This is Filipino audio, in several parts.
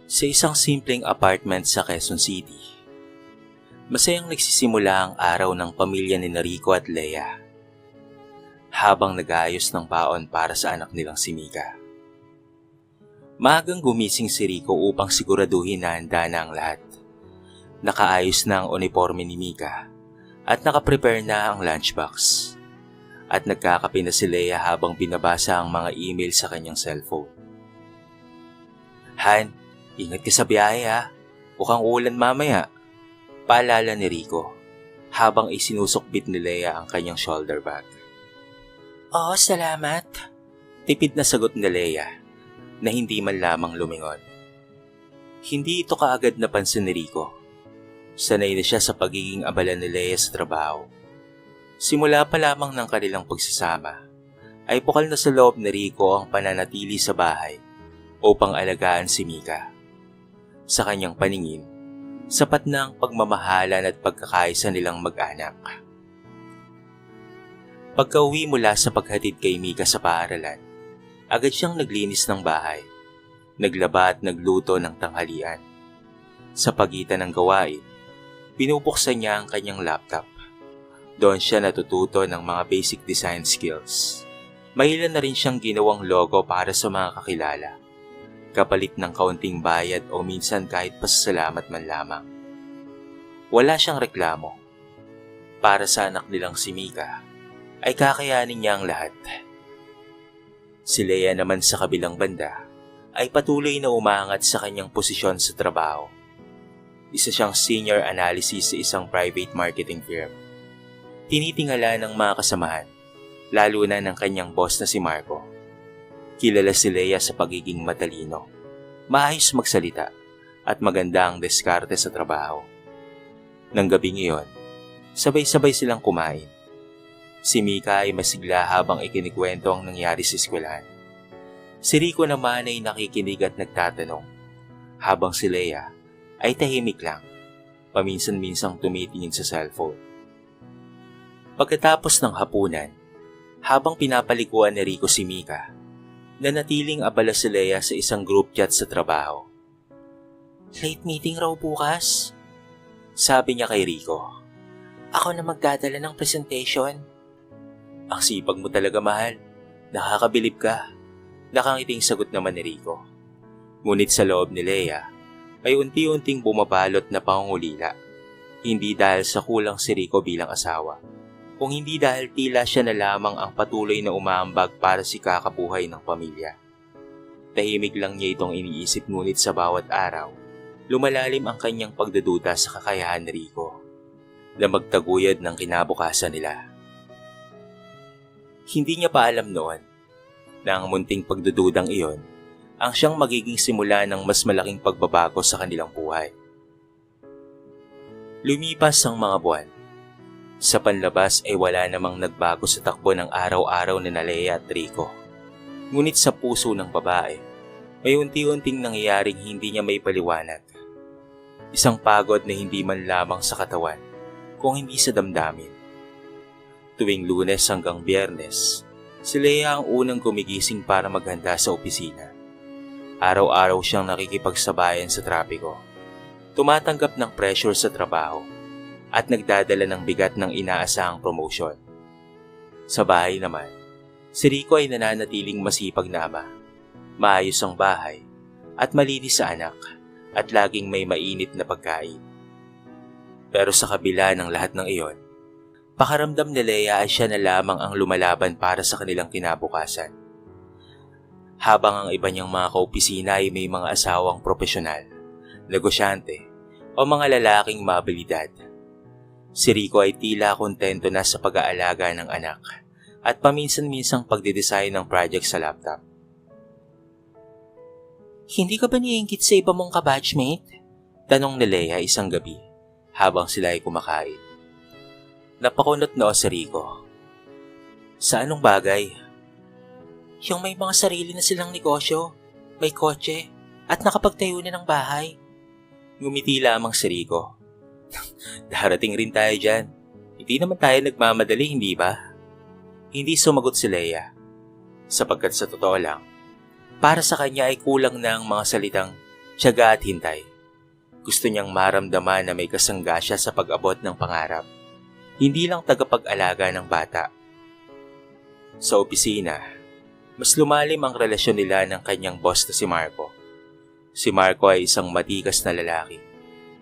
Sa isang simpleng apartment sa Quezon City, masayang nagsisimula ang araw ng pamilya ni Rico at Leia habang nag-aayos ng baon para sa anak nilang si Mika. Maagang gumising si Rico upang siguraduhin na handa na ang lahat. Nakaayos na ang uniforme ni Mika at nakaprepare na ang lunchbox. At nagkakape na si Leia habang binabasa ang mga email sa kanyang cellphone. Han, ingat ka sa biyahe ha. Mukhang ulan mamaya. Paalala ni Rico habang isinusukbit ni Leia ang kanyang shoulder bag. Oo, salamat. Tipid na sagot ni Leia na hindi man lamang lumingon. Hindi ito kaagad napansin ni Rico. Sanay na siya sa pagiging abala ni Leia sa trabaho. Simula pa lamang ng kanilang pagsasama, ay bukal na sa loob ni Rico ang pananatili sa bahay upang alagaan si Mika. Sa kanyang paningin, sapat na ang pagmamahalan at pagkakaisa nilang mag-anak. Pagka-uwi mula sa paghatid kay Mika sa paaralan, agad siyang naglinis ng bahay, naglaba at nagluto ng tanghalian. Sa pagitan ng gawain, binubuksan niya ang kanyang laptop. Doon siya natututo ng mga basic design skills. Mahilan na rin siyang ginawang logo para sa mga kakilala, kapalit ng kaunting bayad o minsan kahit pasasalamat man lamang. Wala siyang reklamo. Para sa anak nilang si Mika, ay kakayanin niya ang lahat. Si Leia naman sa kabilang banda, ay patuloy na umangat sa kanyang posisyon sa trabaho. Isa siyang senior analysis sa isang private marketing firm. Tinitingala ng mga kasamahan, lalo na ng kanyang boss na si Marco. Kilala si Leia sa pagiging matalino, maayos magsalita, at maganda ang diskarte sa trabaho. Nang gabing iyon, sabay-sabay silang kumain. Si Mika ay masigla habang ikinikwento ang nangyari sa eskwelahan. Si Rico naman ay nakikinig at nagtatanong, habang si Leia ay tahimik lang, paminsan-minsang tumitingin sa cellphone. Pagkatapos ng hapunan, habang pinapalikuan ni Rico si Mika, nanatiling abala si Leia sa isang group chat sa trabaho. Late meeting raw bukas, sabi niya kay Rico. Ako na magdadala ng presentation. Ang sipag mo talaga, mahal. Nakakabilib ka. Nakangiting sagot naman ni Rico. Ngunit sa loob ni Leia, ay unti-unting bumabalot na pangungulila. Hindi dahil sa kulang si Rico bilang asawa, kung hindi dahil tila siya na lamang ang patuloy na umaambag para si kakabuhay ng pamilya. Tahimik lang niya itong iniisip, ngunit sa bawat araw, lumalalim ang kanyang pagdududa sa kakayahan ni Rico na magtaguyod ng kinabukasan nila. Hindi niya pa alam noon na ang munting pagdududang iyon ang siyang magiging simula ng mas malaking pagbabago sa kanilang buhay. Lumipas ang mga buwan. Sa panlabas ay wala namang nagbago sa takbo ng araw-araw ni Leia at Rico. Ngunit sa puso ng babae, may unti-unting nangyayaring hindi niya may paliwanag. Isang pagod na hindi man lamang sa katawan, kung hindi sa damdamin. Tuwing Lunes hanggang Biyernes, si Leia ang unang gumigising para maghanda sa opisina. Araw-araw siyang nakikipagsabayan sa trapiko, tumatanggap ng pressure sa trabaho, at nagdadala ng bigat ng inaasahang promotion. Sa bahay naman, si Rico ay nananatiling masipag na ama, maayos ang bahay, at malinis sa anak, at laging may mainit na pagkain. Pero sa kabila ng lahat ng iyon, pakaramdam ni Leia ay siya na lamang ang lumalaban para sa kanilang kinabukasan. Habang ang iba niyang mga kaopisina ay may mga asawang propesyonal, negosyante, o mga lalaking maabilidad, si Rico ay tila kontento na sa pag-aalaga ng anak at paminsan-minsang pagdidesign ng project sa laptop. Hindi ka ba niingkit sa iba mong kabatchmate? Tanong ni Leia isang gabi habang sila ay kumakain. Napakunot noo si Rico. Sa anong bagay? Yung may mga sarili na silang negosyo, may kotse, at nakapagtayo na ng bahay. Ngumiti lamang si Rico. Darating rin tayo dyan. Hindi naman tayo nagmamadali, hindi ba? Hindi sumagot si Leia. Sapagkat sa totoo lang, para sa kanya ay kulang na ang mga salitang tiyaga at hintay. Gusto niyang maramdaman na may kasangga siya sa pag-abot ng pangarap. Hindi lang tagapag-alaga ng bata. Sa opisina, mas lumalim ang relasyon nila ng kanyang boss na si Marco. Si Marco ay isang matikas na lalaki.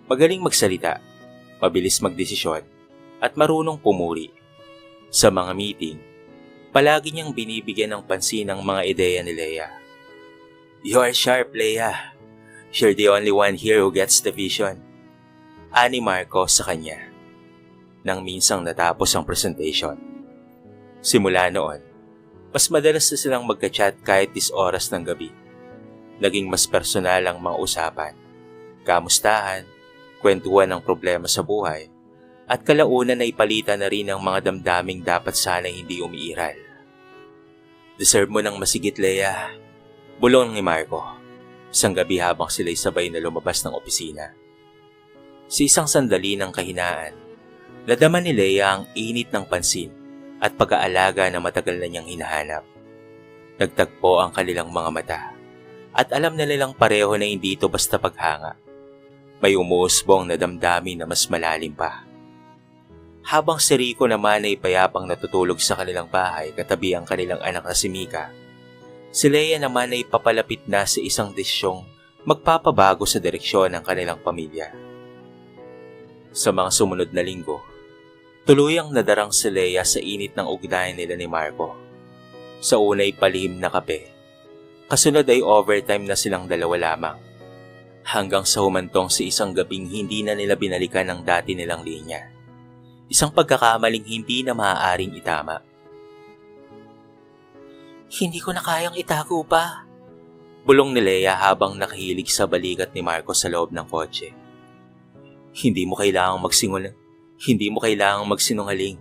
Magaling magsalita, mabilis magdesisyon, at marunong pumuri. Sa mga meeting, palagi niyang binibigyan ng pansin ang mga ideya ni Leia. "You are sharp, Leia. You're the only one here who gets the vision." Ani Marco sa kanya nang minsang natapos ang presentation. Simula noon, mas madalas na silang magka-chat kahit 10 oras ng gabi. Naging mas personal ang mga usapan, kamustahan, kwentuhan ng problema sa buhay, at kalaunan ay palitan na rin ang mga damdaming dapat sana hindi umiiral. "Deserve mo ng masigit, Leia," bulong ni Marco, isang gabi habang sila'y sabay na lumabas ng opisina. Sa isang sandali ng kahinaan, nadama ni Leia ang init ng pansin at pag-aalaga na matagal na niyang hinahanap. Nagtagpo ang kanilang mga mata at alam na nilang pareho na hindi ito basta paghanga. May umuusbong na damdamin na mas malalim pa. Habang si Rico naman ay payapang natutulog sa kanilang bahay katabi ang kanilang anak na si Mika, si Leia naman ay papalapit na sa isang desisyong magpapabago sa direksyon ng kanilang pamilya. Sa mga sumunod na linggo, tuluyang nadarang si Leia sa init ng ugnayan nila ni Marco. Sa unay palihim na kape, kasunod ay overtime na silang dalawa lamang. Hanggang sa humantong sa isang gabing hindi na nila binalikan ang dati nilang linya. Isang pagkakamaling hindi na maaaring itama. "Hindi ko na kayang itago pa," bulong ni Leia habang nakahilig sa balikat ni Marco sa loob ng kotse. Hindi mo kailangang magsinungaling.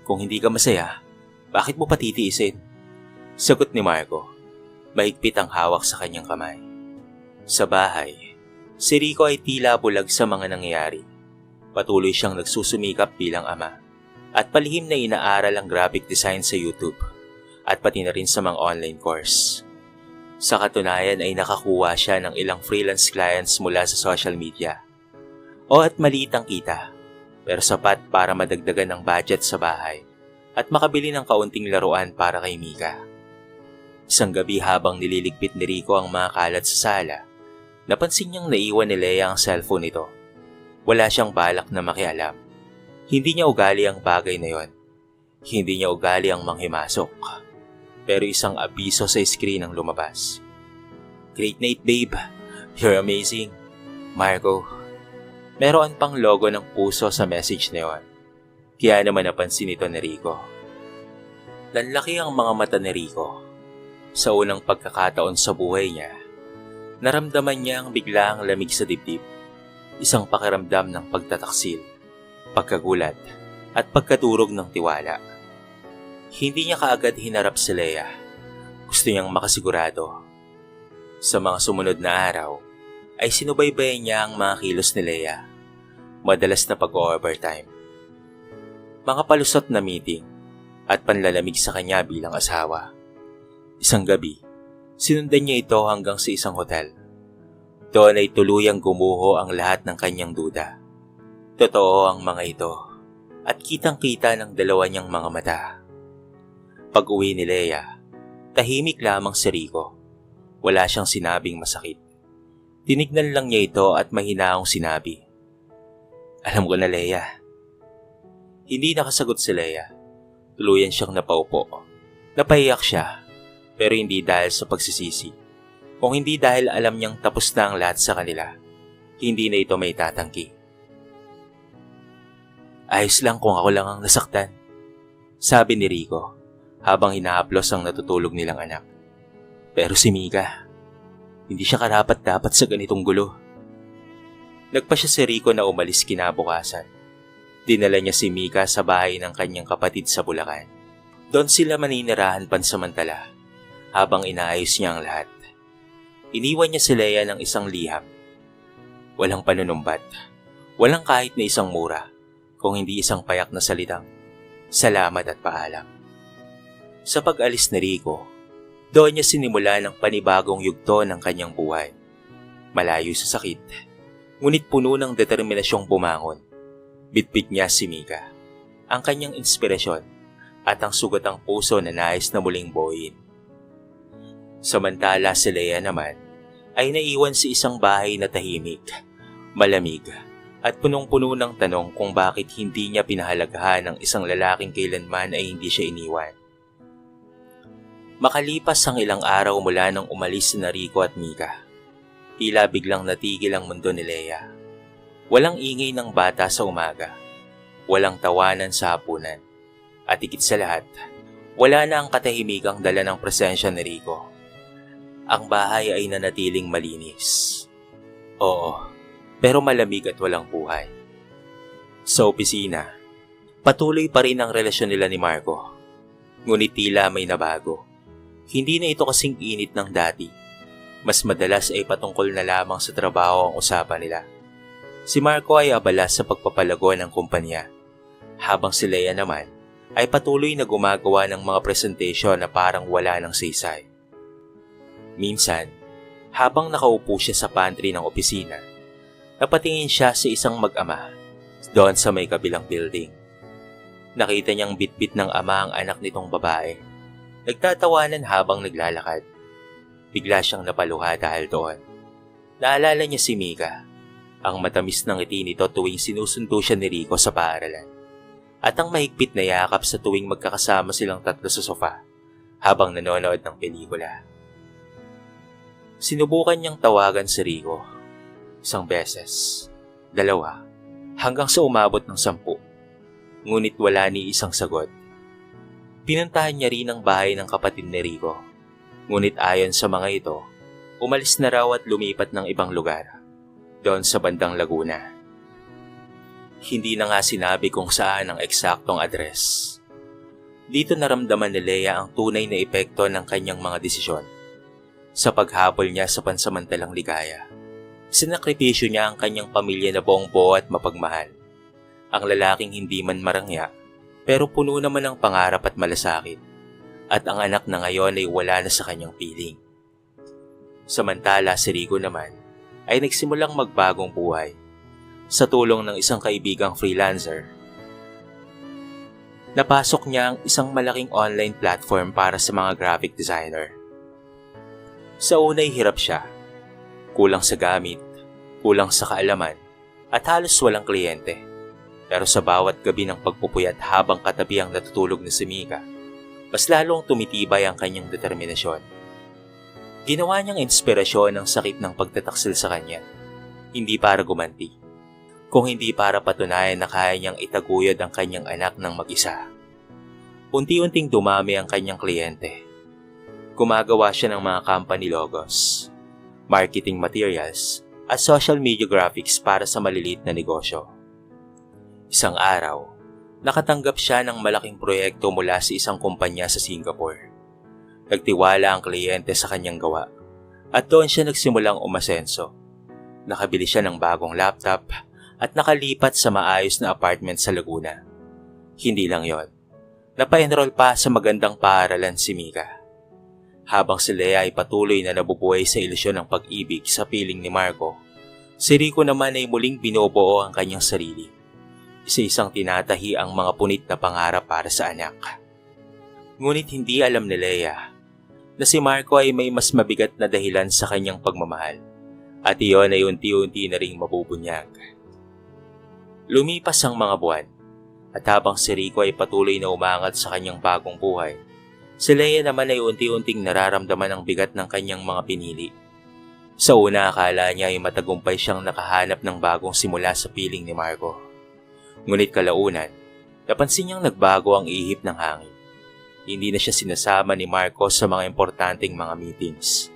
Kung hindi ka masaya, bakit mo patitiisin?" Sagot ni Marco. Mahigpit ang hawak sa kanyang kamay. Sa bahay, si Rico ay tila bulag sa mga nangyayari. Patuloy siyang nagsusumikap bilang ama at palihim na inaaral ang graphic design sa YouTube at pati na rin sa mga online course. Sa katunayan ay nakakuha siya ng ilang freelance clients mula sa social media. At maliit ang kita, pero sapat para madagdagan ang budget sa bahay at makabili ng kaunting laruan para kay Mika. Isang gabi habang nililigpit ni Rico ang mga kalat sa sala, napansin niyang naiwan ni Leia ang cellphone nito. Wala siyang balak na makialam. Hindi niya ugali ang bagay na yon. Hindi niya ugali ang manghimasok. Pero isang abiso sa screen ang lumabas. "Great night, babe. You're amazing. Marco." Meron pang logo ng puso sa message na yon. Kaya naman napansin ito ni Rico. Lanlaki ang mga mata ni Rico. Sa unang pagkakataon sa buhay niya, naramdaman niya ang biglaang lamig sa dibdib. Isang pakiramdam ng pagtataksil, pagkagulat, at pagkadurog ng tiwala. Hindi niya kaagad hinarap si Leia. Gusto niyang makasigurado. Sa mga sumunod na araw, ay sinubaybayan niya ang mga kilos ni Leia. Madalas na pag-overtime. Mga palusot na meeting at panlalamig sa kanya bilang asawa. Isang gabi, sinundan niya ito hanggang sa isang hotel. Doon ay tuluyang gumuho ang lahat ng kanyang duda. Totoo ang mga ito at kitang-kita ng dalawa niyang mga mata. Pag-uwi ni Leia, tahimik lamang si Rico. Wala siyang sinabing masakit. Tinignan lang niya ito at mahinaong sinabi, "Alam ko na, Leia." Hindi nakasagot si Leia. Tuluyan siyang napaupo. Napahiyak siya, pero hindi dahil sa pagsisisi. Kung hindi dahil alam niyang tapos na ang lahat sa kanila, hindi na ito may tatangki. "Ayos lang kung ako lang ang nasaktan," sabi ni Rico habang hinahaplos ang natutulog nilang anak. "Pero si Mika, hindi siya karapat-dapat sa ganitong gulo." Nagpa siya si Rico na umalis kinabukasan. Dinala niya si Mika sa bahay ng kanyang kapatid sa Bulacan. Doon sila maninirahan pansamantala habang inaayos niya ang lahat. Iniwan niya si Leia ng isang liham. Walang panunumbat, walang kahit na isang mura, kung hindi isang payak na salitang, "Salamat at paalam." Sa pag-alis ni Rico, doon niya sinimula ng panibagong yugto ng kanyang buhay. Malayo sa sakit, ngunit puno ng determinasyong bumangon. Bitbit niya si Mika, ang kanyang inspirasyon at ang sugatang puso na nais na muling buuin. Samantala si Leia naman ay naiwan sa isang bahay na tahimik, malamig at punong-puno ng tanong kung bakit hindi niya pinahalagahan ng isang lalaking kailanman ay hindi siya iniwan. Makalipas ang ilang araw mula nang umalis si Rico at Mika, tila biglang natigil ang mundo ni Leia. Walang ingay ng bata sa umaga, walang tawanan sa hapunan, at higit sa lahat, wala na ang katahimikang dala ng presensya ni Rico. Ang bahay ay nanatiling malinis. Oo, pero malamig at walang buhay. Sa opisina, patuloy pa rin ang relasyon nila ni Marco. Ngunit tila may nabago. Hindi na ito kasing init ng dati. Mas madalas ay patungkol na lamang sa trabaho ang usapan nila. Si Marco ay abala sa pagpapalago ng kumpanya, habang si Leia naman ay patuloy na gumagawa ng mga presentasyon na parang wala ng saysay. Minsan, habang nakaupo siya sa pantry ng opisina, napatingin siya sa isang mag-ama doon sa may kabilang building. Nakita niyang bitbit ng ama ang anak nitong babae. Nagtatawanan habang naglalakad. Bigla siyang napaluha dahil doon. Naalala niya si Mika, ang matamis ng ngiti nito tuwing sinusundo siya ni Rico sa paaralan, at ang mahigpit na yakap sa tuwing magkakasama silang tatlo sa sofa habang nanonood ng pelikula. Sinubukan niyang tawagan si Rico. 1 beses, 2, hanggang sa umabot ng 10. Ngunit wala ni isang sagot. Pinuntahan niya rin ang bahay ng kapatid ni Rico. Ngunit ayon sa mga ito, umalis na raw at lumipat ng ibang lugar, doon sa bandang Laguna. Hindi na nga sinabi kung saan ang eksaktong address. Dito naramdaman ni Leia ang tunay na epekto ng kanyang mga desisyon. Sa paghabol niya sa pansamantalang ligaya, sinakripisyo niya ang kanyang pamilya na buong-buo at mapagmahal. Ang lalaking hindi man marangya, pero puno naman ng pangarap at malasakit. At ang anak na ngayon ay wala na sa kanyang piling. Samantala si Rico naman ay nagsimulang magbagong buhay. Sa tulong ng isang kaibigang freelancer, napasok niya ang isang malaking online platform para sa mga graphic designer. Sa unay hirap siya. Kulang sa gamit, kulang sa kaalaman, at halos walang kliyente. Pero sa bawat gabi ng pagpupuyat habang katabi ang natutulog na si Mika, mas lalong tumitibay ang kanyang determinasyon. Ginawa niyang inspirasyon ang sakit ng pagtataksil sa kanya, hindi para gumanti, kung hindi para patunayan na kaya niyang itaguyod ang kanyang anak ng mag-isa. Unti-unting dumami ang kanyang kliyente. Gumagawa siya ng mga company logos, marketing materials, at social media graphics para sa maliliit na negosyo. Isang araw, nakatanggap siya ng malaking proyekto mula sa isang kumpanya sa Singapore. Nagtiwala ang kliyente sa kanyang gawa, at doon siya nagsimulang umasenso. Nakabili siya ng bagong laptop at nakalipat sa maayos na apartment sa Laguna. Hindi lang yon, napa-enroll pa sa magandang paaralan si Mika. Habang si Leia ay patuloy na nabubuhay sa ilusyon ng pag-ibig sa piling ni Marco, si Rico naman ay muling binubuo ang kanyang sarili. Isa-isang tinatahi ang mga punit na pangarap para sa anak. Ngunit hindi alam ni Leia na si Marco ay may mas mabigat na dahilan sa kanyang pagmamahal, at iyon ay unti-unti na ring mabubunyag. Lumipas ang mga buwan, at habang si Rico ay patuloy na umangat sa kanyang bagong buhay, si Leia naman ay unti-unting nararamdaman ang bigat ng kanyang mga pinili. Sa una akala niya ay matagumpay siyang nakahanap ng bagong simula sa piling ni Marco. Ngunit kalaunan, napansin niyang nagbago ang ihip ng hangin. Hindi na siya sinasama ni Marco sa mga importanteng mga meetings.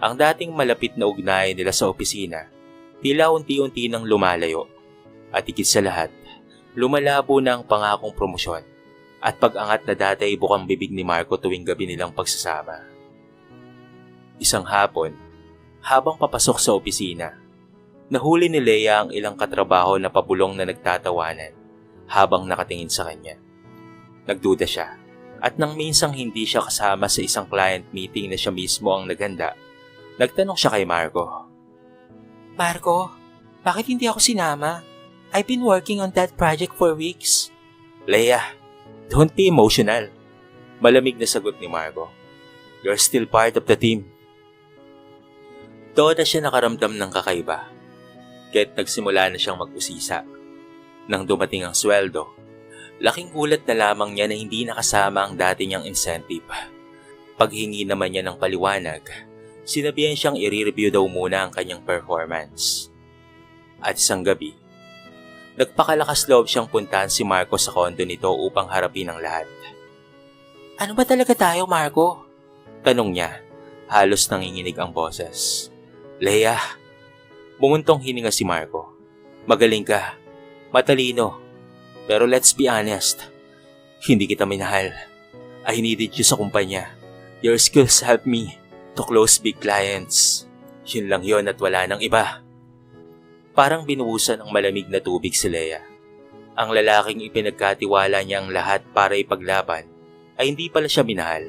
Ang dating malapit na ugnayan nila sa opisina, tila unti-unti nang lumalayo. At higit sa lahat, lumalabo na ang pangakong promosyon at pag-angat na dati ay bukang bibig ni Marco tuwing gabi nilang pagsasama. Isang hapon, habang papasok sa opisina, nahuli ni Leia ang ilang katrabaho na pabulong na nagtatawanan habang nakatingin sa kanya. Nagduda siya, at nang minsang hindi siya kasama sa isang client meeting na siya mismo ang naghanda, nagtanong siya kay Marco, Marco, bakit hindi ako sinama? I've been working on that project for weeks. Leia, don't be emotional. Malamig na sagot ni Marco. You're still part of the team. Doon na siya nakaramdam ng kakaiba. Kaya't nagsimula na siyang mag-usisa. Nang dumating ang sweldo, laking gulat na lamang niya na hindi nakasama ang dati niyang incentive. Paghingi naman niya ng paliwanag, sinabihan siyang i-review daw muna ang kanyang performance. At isang gabi, nagpakalakas loob siyang puntahan si Marco sa kondo nito upang harapin ang lahat. Ano ba talaga tayo, Marco? Tanong niya, halos nanginginig ang boses. Leia, bumuntong hininga si Marco. Magaling ka, matalino, pero let's be honest, hindi kita minahal. I needed you sa kumpanya. Your skills help me to close big clients. Yun lang yon at wala nang iba. Parang binuhusan ng malamig na tubig si Leia. Ang lalaking ipinagkatiwala niya ang lahat para ipaglaban ay hindi pala siya minahal.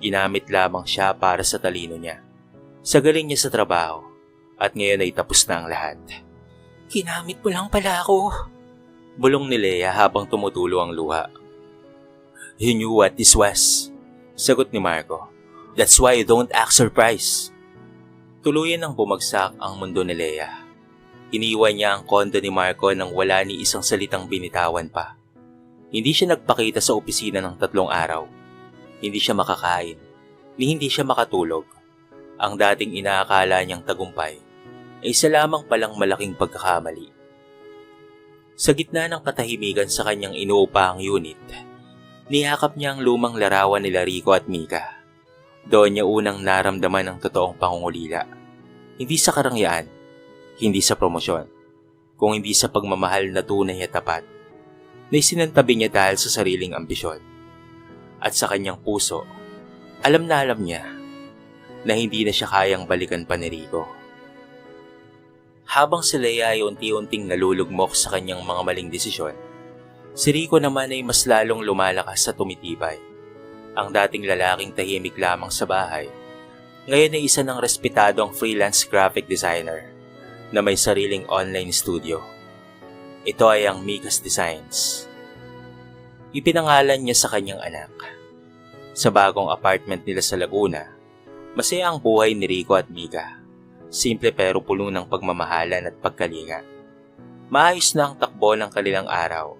Ginamit lamang siya para sa talino niya, sa galing niya sa trabaho, at ngayon ay tapos na ang lahat. Ginamit mo lang pala ako. Bulong ni Leia habang tumutulo ang luha. You knew what this was. Sagot ni Marco. That's why you don't act surprised. Tuluyan nang bumagsak ang mundo ni Leia. Iniwan niya ang kondo ni Marco nang wala ni isang salitang binitawan pa. Hindi siya nagpakita sa opisina ng 3 araw. Hindi siya makakain, ni hindi siya makatulog. Ang dating inaakala niyang tagumpay ay isa lamang palang malaking pagkakamali. Sa gitna ng katahimikan sa kanyang inuupahang unit, niyakap niya ang lumang larawan nila Rico at Mika. Doon niya unang naramdaman ang totoong pangungulila. Hindi sa karangyaan, hindi sa promosyon, kung hindi sa pagmamahal na tunay at tapat, na isinantabi niya dahil sa sariling ambisyon. At sa kanyang puso, alam niya na hindi na siya kayang balikan pa ni Rico. Habang si Leia ay unti-unting nalulugmok sa kanyang mga maling desisyon, si Rico naman ay mas lalong lumalakas sa tumitibay. Ang dating lalaking tahimik lamang sa bahay, ngayon ay isa ng respetadong freelance graphic designer na may sariling online studio. Ito ay ang Mika's Designs. Ipinangalan niya sa kanyang anak. Sa bagong apartment nila sa Laguna, masaya ang buhay ni Rico at Mika. Simple pero puno ng pagmamahalan at pagkalinga. Maayos na ang takbo ng kanilang araw.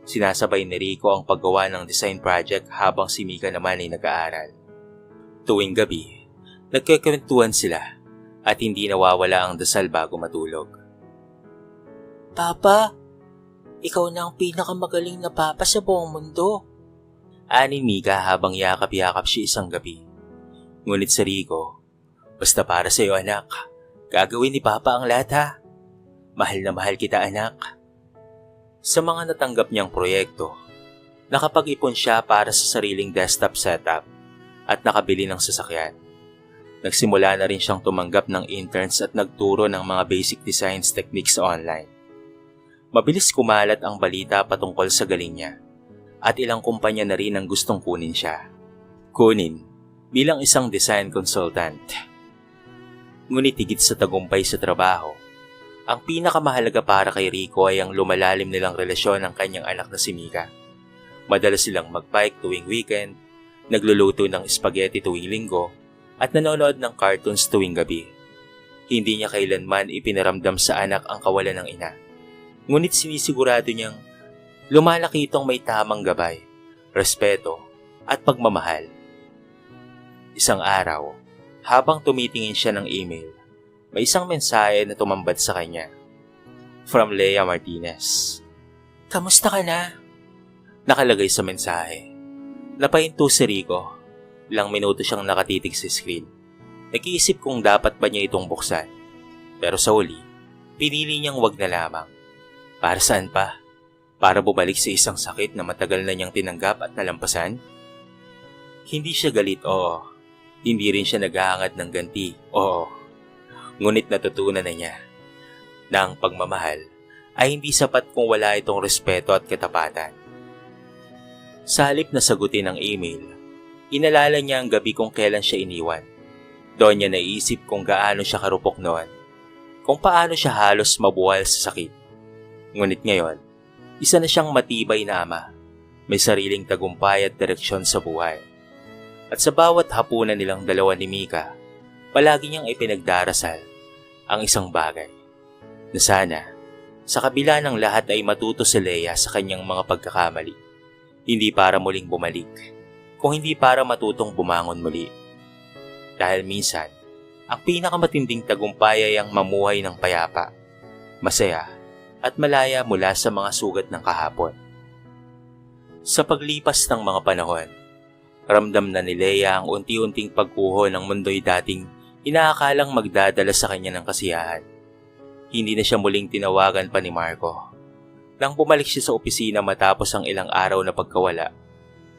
Sinasabay ni Rico ang paggawa ng design project habang si Mika naman ay nag-aaral. Tuwing gabi, nagkikwentuhan sila at hindi nawawala ang dasal bago matulog. Papa, ikaw na ang pinakamagaling na papa sa buong mundo. Ani Mika habang yakap-yakap siya isang gabi. Ngunit sa Rico, basta para sa iyo anak, gagawin ni Papa ang lahat ha. Mahal na mahal kita anak. Sa mga natanggap niyang proyekto, nakapag-ipon siya para sa sariling desktop setup at nakabili ng sasakyan. Nagsimula na rin siyang tumanggap ng interns at nagturo ng mga basic designs techniques online. Mabilis kumalat ang balita patungkol sa galing niya at ilang kumpanya na rin ang gustong kunin siya. Kunin bilang isang design consultant. Ngunit higit sa tagumpay sa trabaho, ang pinakamahalaga para kay Rico ay ang lumalalim nilang relasyon ng kanyang anak na si Mika. Madalas silang mag-bike tuwing weekend, nagluluto ng spaghetti tuwing linggo, at nanonood ng cartoons tuwing gabi. Hindi niya kailanman ipinaramdam sa anak ang kawalan ng ina. Ngunit sinisigurado niyang lumalaki itong may tamang gabay, respeto, at pagmamahal. Isang araw, habang tumitingin siya ng email, may isang mensahe na tumambad sa kanya. From Leia Martinez. Kamusta ka na? Nakalagay sa mensahe. Napahinto si Rico. Ilang minuto siyang nakatitig sa screen. Nag-iisip kung dapat ba niya itong buksan. Pero sa huli, pinili niyang wag na lamang. Para saan pa? Para bumalik sa isang sakit na matagal na niyang tinanggap at nalampasan? Hindi siya galit, oo. Hindi rin siya naghahangad ng ganti, oo. Ngunit natutunan na niya na ang pagmamahal ay hindi sapat kung wala itong respeto at katapatan. Sa halip na sagutin ang email, inalala niya ang gabi kung kailan siya iniwan. Doon niya naisip kung gaano siya karupok noon. kung paano siya halos mabuwal sa sakit. Ngunit ngayon, isa na siyang matibay na ama, may sariling tagumpay at direksyon sa buhay. At sa bawat hapunan nilang dalawa ni Mika, palagi niyang ipinagdarasal ang isang bagay, na sana, sa kabila ng lahat ay matuto si Leia sa kanyang mga pagkakamali, hindi para muling bumalik, kung hindi para matutong bumangon muli. Dahil minsan, ang pinakamatinding tagumpay ay ang mamuhay ng payapa, masaya, at malaya mula sa mga sugat ng kahapon. Sa paglipas ng mga panahon, ramdam na ni Leia ang unti-unting pagguho ng mundo'y dating inaakalang magdadala sa kanya ng kasiyahan. Hindi na siya muling tinawagan pa ni Marco. Nang bumalik siya sa opisina matapos ang ilang araw na pagkawala,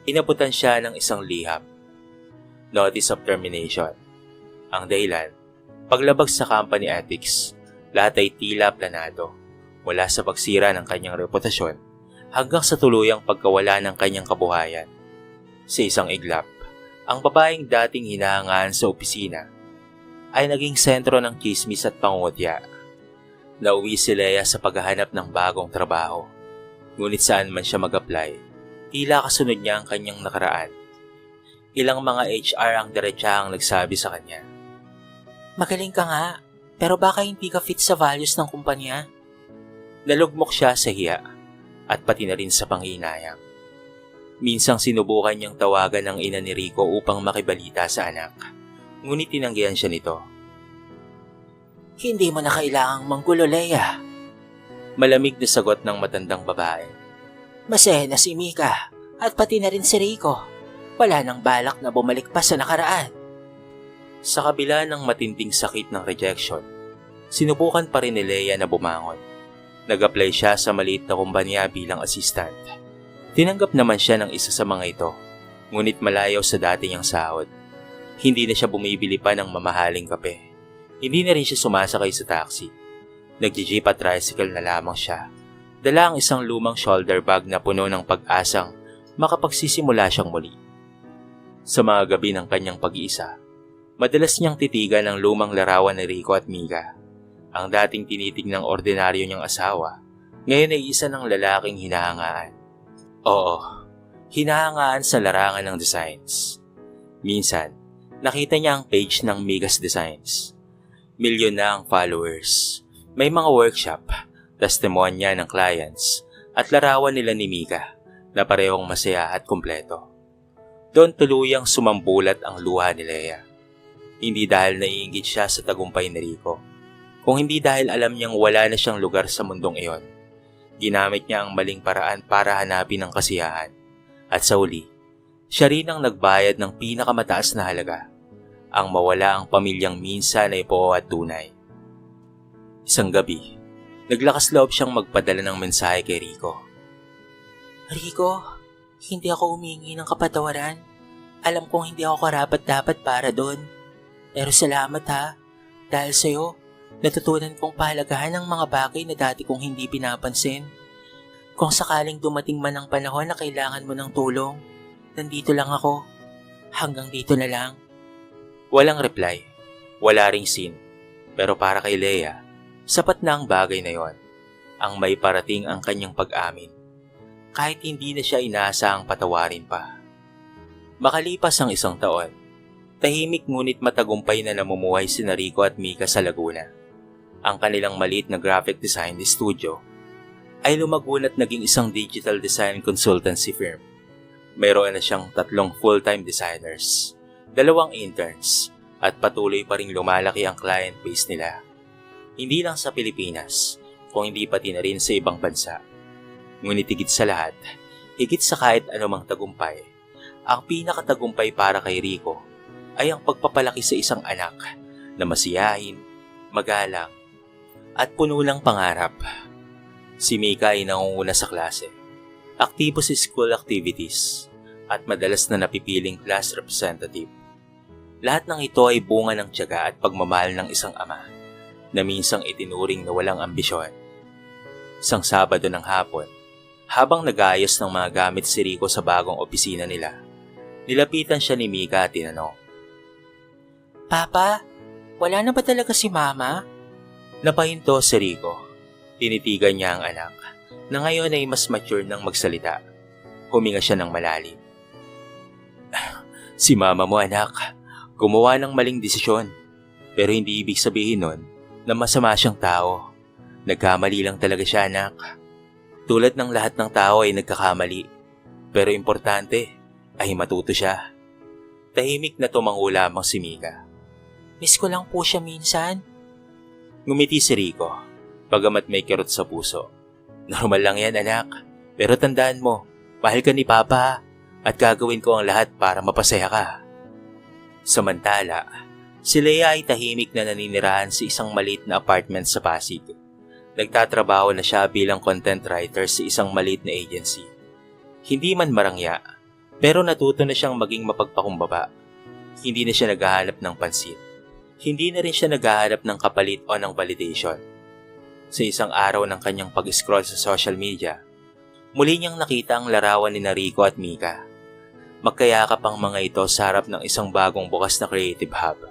inabutan siya ng isang liham. Notice of termination. Ang dahilan, paglabag sa company ethics, lahat ay tila planado, mula sa pagsira ng kanyang reputasyon hanggang sa tuluyang pagkawala ng kanyang kabuhayan. Sa isang iglap, ang babaeng dating hinahangaan sa opisina ay naging sentro ng chismis at pangungutya. Nauwi si Leia sa paghahanap ng bagong trabaho. Ngunit saan man siya mag-apply, tila kasunod niya ang kanyang nakaraan. Ilang mga HR ang diretsahang nagsabi sa kanya, "Magaling ka nga, pero baka hindi ka fit sa values ng kumpanya." Nalugmok siya sa hiya at pati na rin sa panghihinayang. Minsang sinubukan niyang tawagan ang ina ni Rico upang makibalita sa anak, ngunit tinanggihan siya nito. "Hindi mo na kailangang manggulo, Leia." Malamig na sagot ng matandang babae. "Masaya na si Mika at pati na rin si Rico. Wala nang balak na bumalik pa sa nakaraan." Sa kabila ng matinding sakit ng rejection, sinubukan pa rin ni Leia na bumangon. Nag-apply siya sa maliit na kumpanya bilang assistant. Tinanggap naman siya ng isa sa mga ito, ngunit malayo sa dati niyang sahod. Hindi na siya bumibili pa ng mamahaling kape. Hindi na rin siya sumasakay sa taxi. Nag-jeep at tricycle na lamang siya. Dala ang isang lumang shoulder bag na puno ng pag-asang makapagsisimula siyang muli. Sa mga gabi ng kanyang pag-iisa, madalas niyang titigan ang lumang larawan ni Rico at Mika. Ang dating tinitingnang ordinaryo niyang asawa, ngayon ay isa ng lalaking hinahangaan. Oo, hinahangaan sa larangan ng designs. Minsan, nakita niya ang page ng Mika's Designs. Milyon na ang followers. May mga workshop, testimonya ng clients, at larawan nila ni Mika na parehong masaya at kumpleto. Doon tuluyang sumambulat ang luha ni Leia. Hindi dahil naiinggit siya sa tagumpay ni Rico, kung hindi dahil alam niyang wala na siyang lugar sa mundong iyon. Ginamit niya ang maling paraan para hanapin ang kasiyahan. At sa uli, siya rin ang nagbayad ng pinakamataas na halaga, ang mawala ang pamilyang minsan ay po at tunay. Isang gabi, naglakas loob siyang magpadala ng mensahe kay Rico. "Rico, hindi ako humingi ng kapatawaran. Alam kong hindi ako karapat-dapat para doon. Pero salamat ha, dahil sa'yo, natutunan kong pahalagahan ang mga bagay na dati kong hindi pinapansin. Kung sakaling dumating man ang panahon na kailangan mo ng tulong, nandito lang ako. Hanggang dito na lang." Walang reply, wala ring scene, pero para kay Leia, sapat na ang bagay na yon, ang may parating ang kanyang pag-amin, kahit hindi na siya inaasahang patawarin pa. Makalipas ang isang taon, tahimik ngunit matagumpay na namumuhay sina Rico at Mika sa Laguna. Ang kanilang maliit na graphic design studio ay lumago at naging isang digital design consultancy firm. Mayroon na siyang 3 full-time designers, 2 interns, at patuloy pa ring lumalaki ang client base nila. Hindi lang sa Pilipinas, kung hindi pati na rin sa ibang bansa. Ngunit higit sa lahat, higit sa kahit anumang tagumpay, ang pinakatagumpay para kay Rico ay ang pagpapalaki sa isang anak na masiyahin, magalang, at puno ng pangarap. Si Mika ay nangunguna sa klase, aktibo sa school activities, at madalas na napipiling class representative. Lahat ng ito ay bunga ng tiyaga at pagmamahal ng isang ama na minsang itinuring na walang ambisyon. Isang Sabado ng hapon, habang nag-aayos ng mga gamit si Rico sa bagong opisina nila, nilapitan siya ni Mika at tinanong, "Papa, wala na ba talaga si Mama?" Napahinto si Rico. Tinitigan niya ang anak na ngayon ay mas mature nang magsalita. Huminga siya ng malalim. Si mama mo anak, gumawa ng maling desisyon. Pero hindi ibig sabihin nun na masama siyang tao. Nagkamali lang talaga siya anak. Tulad ng lahat ng tao ay nagkakamali. Pero importante ay matuto siya. Tahimik na tumango lamang si Mika. Miss ko lang po siya minsan. Ngumiti si Rico, bagamat may kirot sa puso. Normal lang yan anak, pero tandaan mo, mahal ka ni Papa at gagawin ko ang lahat para mapasaya ka. Samantala, si Leia ay tahimik na naninirahan sa isang maliit na apartment sa Pasig. Nagtatrabaho na siya bilang content writer sa isang maliit na agency. Hindi man marangya, pero natuto na siyang maging mapagpakumbaba. Hindi na siya naghahanap ng pansin. Hindi na rin siya naghahanap ng kapalit o ng validation. Sa isang araw ng kanyang pag-scroll sa social media, muli niyang nakita ang larawan ni Rico at Mika. Magkayakap ang mga ito sa harap ng isang bagong bukas na creative hub.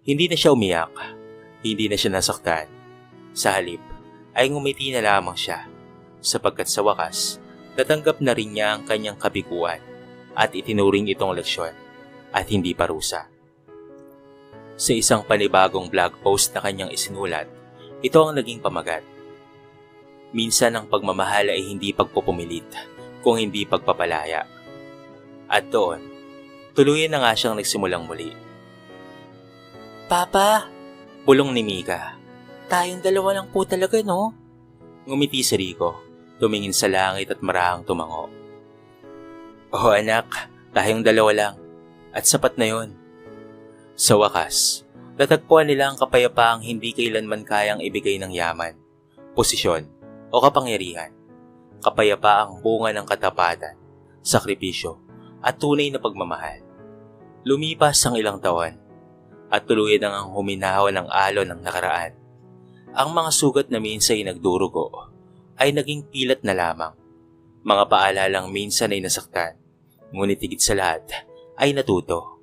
Hindi na siya umiyak, hindi na siya nasaktan. Sa halip, ay ngumiti na lamang siya, sapagkat sa wakas, natanggap na rin niya ang kanyang kabiguan at itinuring itong leksyon at hindi parusa. Sa isang panibagong blog post na kanyang isinulat, ito ang naging pamagat. Minsan ang pagmamahal ay hindi pagpupumilit, kung hindi pagpapalaya. At doon, tuluyan na nga siyang nagsimulang muli. Papa, bulong ni Mika. Tayong dalawa lang po talaga, no? Ngumiti si Rico, tumingin sa langit at marahang tumango. Oo anak, tayong dalawa lang. At sapat na yon. Sa wakas, natagpuan nila ang kapayapaang hindi kailanman kayang ibigay ng yaman, posisyon o kapangyarihan. Kapayapaang bunga ng katapatan, sakripisyo at tunay na pagmamahal. Lumipas ang ilang taon at tuluyan ang huminahaw ng alon ng nakaraan. Ang mga sugat na minsan ay nagdurugo ay naging pilat na lamang. Mga paalalang minsan ay nasaktan, ngunit higit sa lahat ay natuto.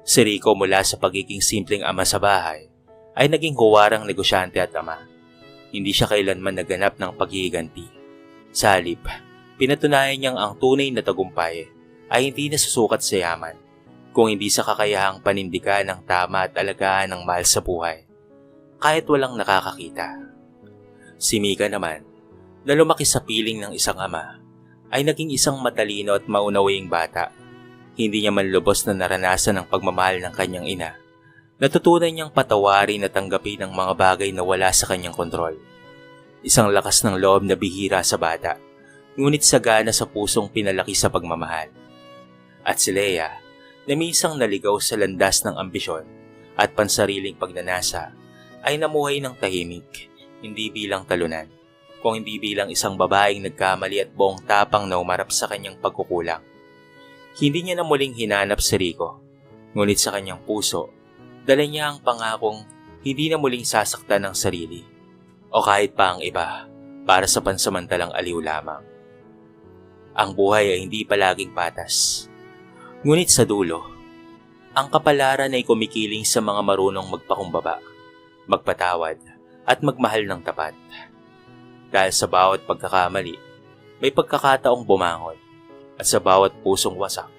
Si Rico mula sa pagiging simpleng ama sa bahay ay naging huwarang negosyante at ama. Hindi siya kailanman naganap ng paghihiganti. Sa halip, pinatunayan niyang ang tunay na tagumpay ay hindi nasusukat sa yaman, kung hindi sa kakayahang panindigan ng tama at alagaan ng mahal sa buhay, kahit walang nakakakita. Si Mika naman, na lumaki sa piling ng isang ama, ay naging isang matalino at maunawing bata. Hindi niya man lubos na naranasan ang pagmamahal ng kanyang ina. Natutunan niyang patawarin at tanggapin ang mga bagay na wala sa kanyang kontrol. Isang lakas ng loob na bihira sa bata, ngunit sagana sa pusong pinalaki sa pagmamahal. At si Leia, na minsang naligaw sa landas ng ambisyon at pansariling pagnanasa, ay namuhay ng tahimik, hindi bilang talunan, kung hindi bilang isang babaeng nagkamali at buong tapang na umarap sa kanyang pagkukulang. Hindi niya na muling hinanap si Rico, ngunit sa kanyang puso, dala niya ang pangakong hindi na muling sasaktan ng sarili o kahit pa ang iba para sa pansamantalang aliw lamang. Ang buhay ay hindi palaging patas, ngunit sa dulo, ang kapalaran ay kumikiling sa mga marunong magpakumbaba, magpatawad at magmahal ng tapat. Dahil sa bawat pagkakamali, may pagkakataong bumangon. At sa bawat pusong wasak,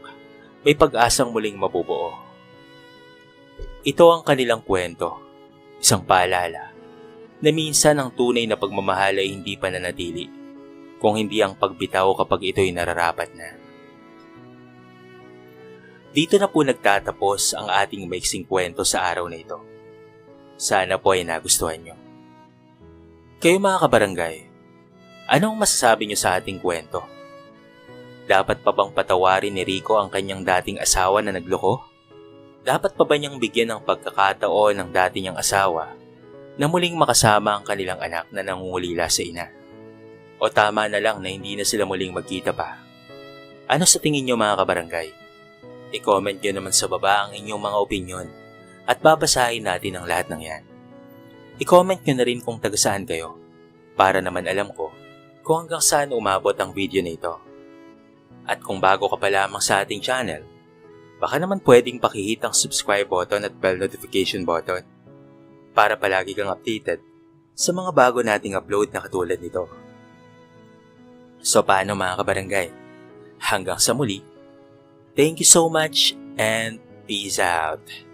may pag-asang muling mabubuo. Ito ang kanilang kwento, isang paalala, na minsan ang tunay na pagmamahal ay hindi pananatili, kung hindi ang pagbitaw kapag ito'y nararapat na. Dito na po nagtatapos ang ating maiksing kwento sa araw na ito. Sana po ay nagustuhan nyo. Kayo mga kabarangay, anong masasabi nyo sa ating kwento? Dapat pa bang patawarin ni Rico ang kanyang dating asawa na nagloko? Dapat pa ba niyang bigyan ng pagkakataon ng dati niyang asawa na muling makasama ang kanilang anak na nangungulila sa ina? O tama na lang na hindi na sila muling magkita pa? Ano sa tingin niyo mga kabarangay? I-comment niyo naman sa baba ang inyong mga opinyon at babasahin natin ang lahat ng yan. I-comment niyo na rin kung taga saan kayo para naman alam ko kung hanggang saan umabot ang video na ito. At kung bago ka pa lamang sa ating channel, baka naman pwedeng pakihit ang subscribe button at bell notification button para palagi kang updated sa mga bago nating upload na katulad nito. So paano mga kabarangay? Hanggang sa muli, thank you so much and peace out!